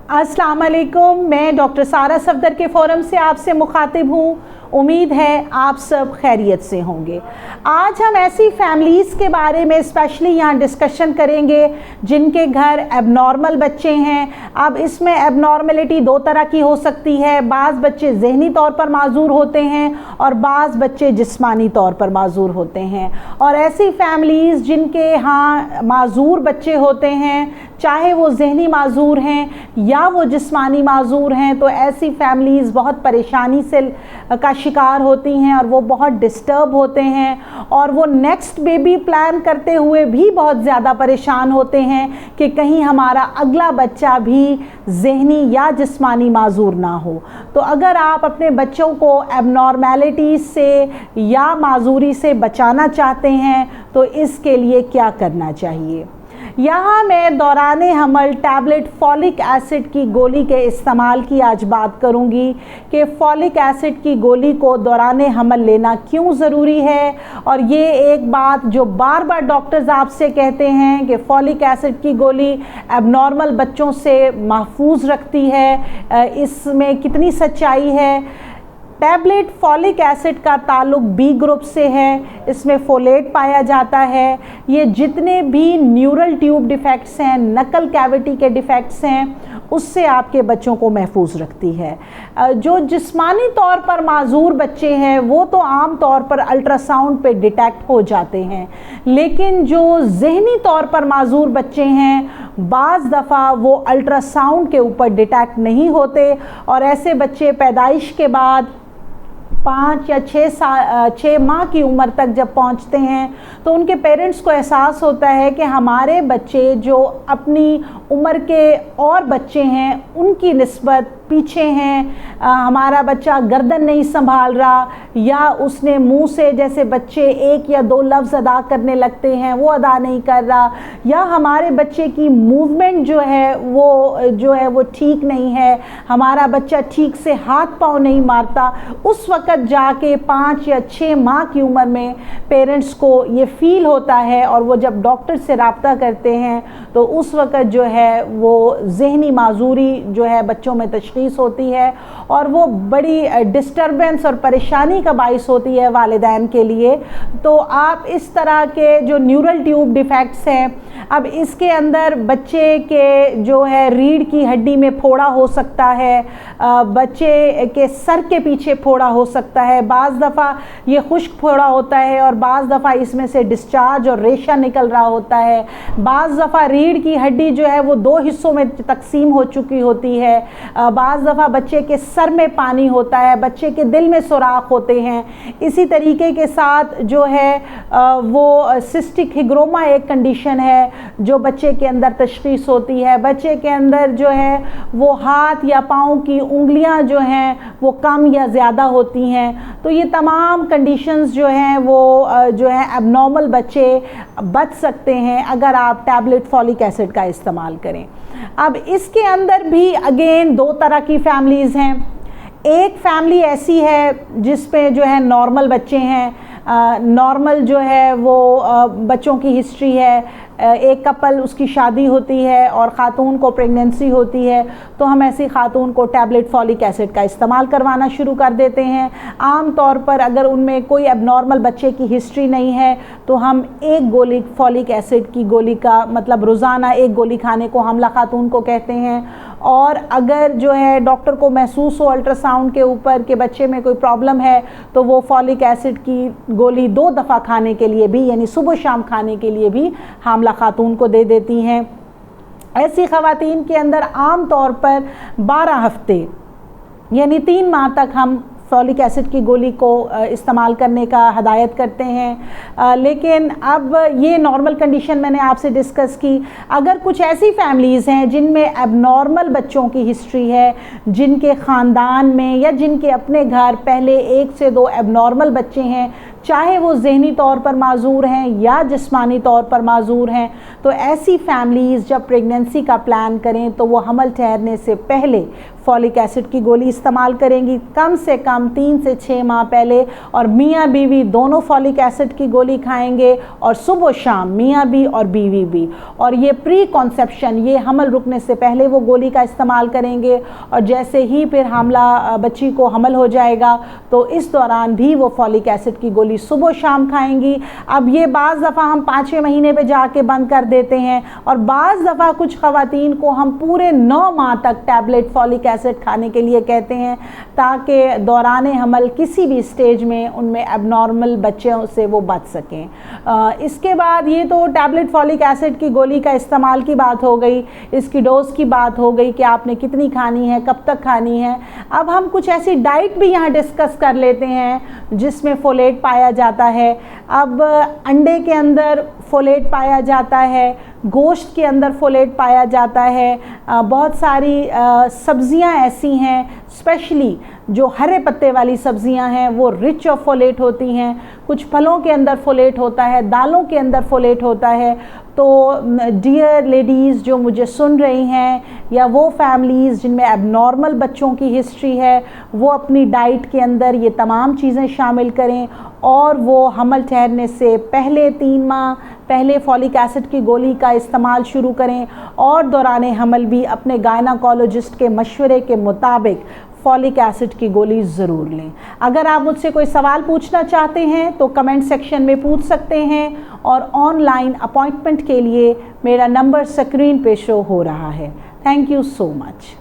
अस्सलाम वालेकुम, मैं डॉक्टर सारा सफदर के फ़ोरम से आपसे मुखातिब हूँ। उम्मीद है आप सब खैरियत से होंगे। आज हम ऐसी फैमिलीज़ के बारे में स्पेशली यहाँ डिस्कशन करेंगे जिनके घर एबनॉर्मल बच्चे हैं। अब इसमें एबनॉर्मलिटी दो तरह की हो सकती है। बाज़ बच्चे ज़हनी तौर पर माजूर होते हैं और बाज़ बच्चे जिस्मानी तौर पर माजूर होते हैं। और ऐसी फैमिलीज़ जिनके यहाँ माजूर बच्चे होते हैं, चाहे वो ज़हनी माजूर हैं या वो जिस्मानी माजूर हैं, तो ऐसी फैमिलीज़ बहुत परेशानी से का शिकार होती हैं और वो बहुत डिस्टर्ब होते हैं और वो नेक्स्ट बेबी प्लान करते हुए भी बहुत ज़्यादा परेशान होते हैं कि कहीं हमारा अगला बच्चा भी ज़हनी या जिस्मानी माजूर ना हो। तो अगर आप अपने बच्चों को एबनॉर्मेलिटी से या माजूरी से बचाना चाहते हैं तो इसके लिए क्या करना चाहिए। यहाँ मैं दौराने हमल टैबलेट फॉलिक एसिड की गोली के इस्तेमाल की आज बात करूँगी कि फॉलिक एसिड की गोली को दौराने हमल लेना क्यों ज़रूरी है। और ये एक बात जो बार बार डॉक्टर्स आपसे कहते हैं कि फॉलिक एसिड की गोली एबनॉर्मल बच्चों से महफूज रखती है, इसमें कितनी सच्चाई है। टैबलेट फॉलिक एसिड का ताल्लुक बी ग्रुप से है, इसमें फोलेट पाया जाता है। ये जितने भी न्यूरल ट्यूब डिफेक्ट्स हैं, नकल कैविटी के डिफेक्ट्स हैं, उससे आपके बच्चों को महफूज रखती है। जो जिस्मानी तौर पर माजूर बच्चे हैं वो तो आम तौर पर अल्ट्रासाउंड पे डिटेक्ट हो जाते हैं, लेकिन जो ज़हनी तौर पर माजूर बच्चे हैं बाज़ दफ़ा वो अल्ट्रासाउंड के ऊपर डिटेक्ट नहीं होते और ऐसे बच्चे पैदाइश के बाद 5 या 6 माह की उम्र तक जब पहुंचते हैं तो उनके पेरेंट्स को एहसास होता है कि हमारे बच्चे जो अपनी उम्र के और बच्चे हैं उनकी निस्बत पीछे हैं, हमारा बच्चा गर्दन नहीं संभाल रहा या उसने मुंह से जैसे बच्चे 1 या 2 लफ्ज़ अदा करने लगते हैं वो अदा नहीं कर रहा, या हमारे बच्चे की मूवमेंट जो है वो ठीक नहीं है, हमारा बच्चा ठीक से हाथ पाँव नहीं मारता। उस वक़्त जाके 5 या 6 माह की उम्र में पेरेंट्स को ये फ़ील होता है और वो जब डॉक्टर से रब्ता करते हैं तो उस वक़्त जो है वो ज़हनी माजूरी जो है बच्चों में तशख़ीस होती है और वो बड़ी डिस्टर्बेंस और परेशानी का बाइस होती है वालिदैन के लिए। तो आप इस तरह के जो न्यूरल ट्यूब डिफेक्ट्स हैं, अब इसके अंदर बच्चे के जो है रीढ़ की हड्डी में फोड़ा हो सकता है, बच्चे के सर के पीछे फोड़ा हो सकता है, बाज़ दफ़ा ये खुश्क फोड़ा होता है और बाज़ दफ़ा इसमें से डिस्चार्ज और रेशा निकल रहा होता है, बाज़ दफ़ा रीढ़ की हड्डी जो है वो 2 हिस्सों में तकसीम हो चुकी होती है, बाज़ दफ़ा बच्चे के सर में पानी होता है, बच्चे के दिल में सुराख होते हैं। इसी तरीके के साथ जो है वो सिस्टिक हिग्रोमा एक कंडीशन है जो बच्चे के अंदर तशख़ीस होती है। बच्चे के अंदर जो है वो हाथ या पाँव की उंगलियां जो हैं वो कम या ज़्यादा होती हैं। तो ये तमाम कंडीशंस जो हैं वो जो है एबनॉर्मल बच्चे बच सकते हैं अगर आप टैबलेट फॉलिक एसिड का इस्तेमाल करें। अब इसके अंदर भी अगेन 2 तरह की फैमिलीज़ हैं। एक फैमिली ऐसी है जिसपे जो है नॉर्मल बच्चे हैं, नॉर्मल जो है वो बच्चों की हिस्ट्री है, एक कपल उसकी शादी होती है और ख़ातून को प्रेगनेंसी होती है तो हम ऐसी ख़ातून को टैबलेट फॉलिक एसिड का इस्तेमाल करवाना शुरू कर देते हैं। आम तौर पर अगर उनमें कोई एबनॉर्मल बच्चे की हिस्ट्री नहीं है तो हम 1 गोली फॉलिक एसिड की गोली का मतलब रोज़ाना 1 गोली खाने को हमला ख़ातून को कहते हैं। और अगर जो है डॉक्टर को महसूस हो अल्ट्रासाउंड के ऊपर कि बच्चे में कोई प्रॉब्लम है तो वो फॉलिक एसिड की गोली 2 दफ़ा खाने के लिए भी यानी सुबह शाम खाने के लिए भी हामला खातून को दे देती हैं। ऐसी ख़वातीन के अंदर आम तौर पर 12 हफ्ते यानी 3 माह तक हम फॉलिक एसिड की गोली को इस्तेमाल करने का हदायत करते हैं। लेकिन अब ये नॉर्मल कंडीशन मैंने आपसे डिस्कस की। अगर कुछ ऐसी फैमिलीज़ हैं जिनमें एबनॉर्मल बच्चों की हिस्ट्री है, जिनके ख़ानदान में या जिनके अपने घर पहले 1 से 2 एबनॉर्मल बच्चे हैं, चाहे वो ज़हनी तौर पर माजूर हैं या जिस्मानी तौर पर माजूर हैं, तो ऐसी फैमिलीज़ जब प्रेगनेंसी का प्लान करें तो वो हमल ठहरने से पहले फॉलिक एसिड की गोली इस्तेमाल करेंगी कम से कम 3 से 6 माह पहले, और मियाँ बीवी दोनों फॉलिक एसिड की गोली खाएंगे और सुबह शाम मियाँ भी और बीवी भी। और ये प्री कॉन्सेप्शन, ये हमल रुकने से पहले वो गोली का इस्तेमाल करेंगे, और जैसे ही फिर हमला बच्ची को हमल हो जाएगा तो इस दौरान भी वो फॉलिक एसिड की गोली सुबह शाम खाएंगी। अब ये बाज़ दफ़ा हम 5वें महीने पे जाके बंद कर देते हैं, और बाज़ दफ़ा कुछ ख़वातीन को हम पूरे 9 माह तक टैबलेट फॉलिक एसिड खाने के लिए कहते हैं, ताकि दौरान हमल किसी भी स्टेज में उनमें एबनॉर्मल बच्चों से वो बच सकें। इसके बाद ये तो टैबलेट फॉलिक एसिड की गोली का इस्तेमाल की बात हो गई, इसकी डोज की बात हो गई कि आपने कितनी खानी है, कब तक खानी है। अब हम कुछ ऐसी डाइट भी यहाँ डिस्कस कर लेते हैं जिसमें फोलेट पाया जाता है। अब अंडे के अंदर फोलेट पाया जाता है, गोश्त के अंदर फोलेट पाया जाता है, बहुत सारी सब्ज़ियाँ ऐसी हैं स्पेशली जो हरे पत्ते वाली सब्ज़ियाँ हैं वो रिच ऑफ फोलेट होती हैं, कुछ फलों के अंदर फोलेट होता है, दालों के अंदर फोलेट होता है। तो डियर लेडीज़ जो मुझे सुन रही हैं, या वो फैमिलीज़ जिनमें एबनॉर्मल बच्चों की हिस्ट्री है, वो अपनी डाइट के अंदर ये तमाम चीज़ें शामिल करें, और वो हमल ठहरने से पहले 3 माह पहले फॉलिक एसिड की गोली का इस्तेमाल शुरू करें, और दौरान हमल भी अपने गायनाकोलॉजिस्ट के मशवरे के मुताबिक फॉलिक एसिड की गोली ज़रूर लें। अगर आप मुझसे कोई सवाल पूछना चाहते हैं तो कमेंट सेक्शन में पूछ सकते हैं, और ऑनलाइन अपॉइंटमेंट के लिए मेरा नंबर स्क्रीन पे शो हो रहा है। Thank you so much.